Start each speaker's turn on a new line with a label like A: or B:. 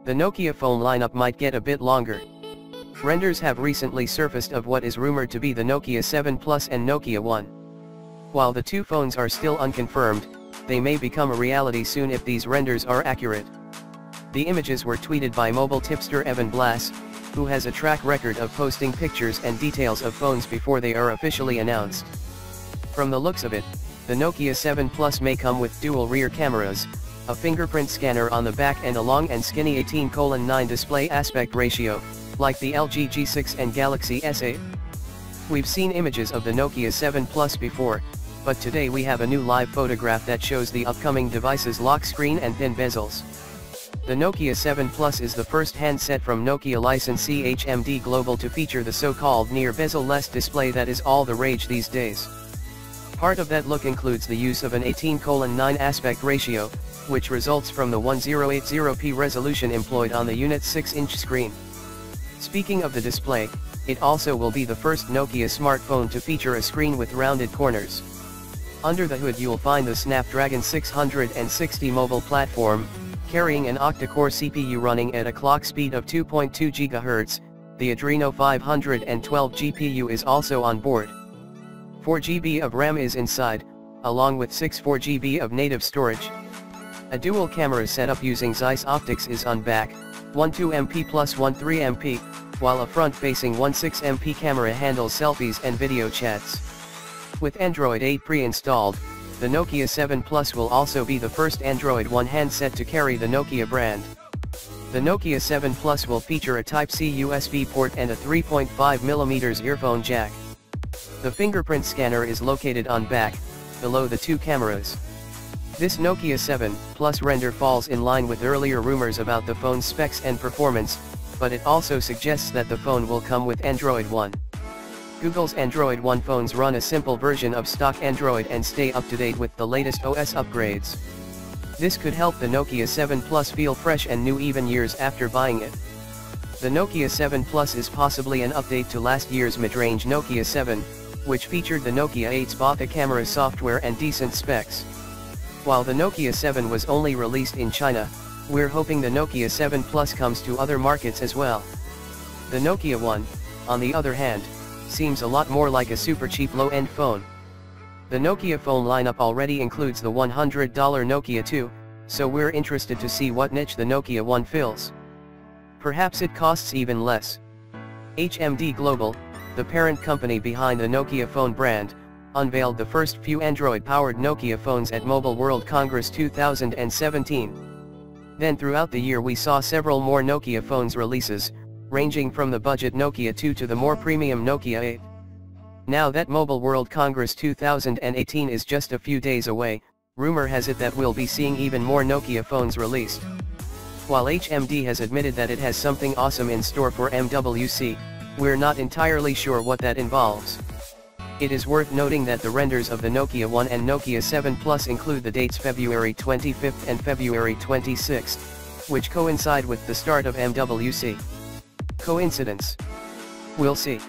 A: the Nokia phone lineup might get a bit longer. Renders have recently surfaced of what is rumored to be the Nokia 7 Plus and Nokia 1. While the two phones are still unconfirmed, they may become a reality soon if these renders are accurate. The images were tweeted by mobile tipster Evan Blass, who has a track record of posting pictures and details of phones before they are officially announced. From the looks of it, the Nokia 7 Plus may come with dual rear cameras, a fingerprint scanner on the back and a long and skinny 18:9 display aspect ratio, like the LG G6 and Galaxy S8. We've seen images of the Nokia 7 Plus before, but today we have a new live photograph that shows the upcoming device's lock screen and thin bezels. The Nokia 7 Plus is the first handset from Nokia licensee HMD Global to feature the so-called near bezel-less display that is all the rage these days. Part of that look includes the use of an 18:9 aspect ratio, which results from the 1080p resolution employed on the unit's 6-inch screen. Speaking of the display, it also will be the first Nokia smartphone to feature a screen with rounded corners. Under the hood you'll find the Snapdragon 660 mobile platform, carrying an octa-core CPU running at a clock speed of 2.2 GHz, the Adreno 512 GPU is also on board. 4 GB of RAM is inside, along with 64 GB of native storage. A dual camera setup using Zeiss optics is on back, 12MP plus 13MP, while a front-facing 16MP camera handles selfies and video chats. With Android 8 pre-installed, the Nokia 7 Plus will also be the first Android One handset to carry the Nokia brand. The Nokia 7 Plus will feature a Type-C USB port and a 3.5mm earphone jack. The fingerprint scanner is located on back, below the two cameras. This Nokia 7 Plus render falls in line with earlier rumors about the phone's specs and performance, but it also suggests that the phone will come with Android One. Google's Android One phones run a simple version of stock Android and stay up to date with the latest OS upgrades. This could help the Nokia 7 Plus feel fresh and new even years after buying it. The Nokia 7 Plus is possibly an update to last year's mid-range Nokia 7, which featured the Nokia 8's Bokeh camera software and decent specs. While the Nokia 7 was only released in China, we're hoping the Nokia 7 Plus comes to other markets as well. The Nokia 1, on the other hand, seems a lot more like a super cheap low-end phone. The Nokia phone lineup already includes the $100 Nokia 2, so we're interested to see what niche the Nokia 1 fills. Perhaps it costs even less. HMD Global, the parent company behind the Nokia phone brand, unveiled the first few Android-powered Nokia phones at Mobile World Congress 2017. Then throughout the year we saw several more Nokia phones releases, ranging from the budget Nokia 2 to the more premium Nokia 8. Now that Mobile World Congress 2018 is just a few days away, rumor has it that we'll be seeing even more Nokia phones released. While HMD has admitted that it has something awesome in store for MWC, we're not entirely sure what that involves. It is worth noting that the renders of the Nokia 1 and Nokia 7 Plus include the dates February 25th and February 26th, which coincide with the start of MWC. Coincidence? We'll see.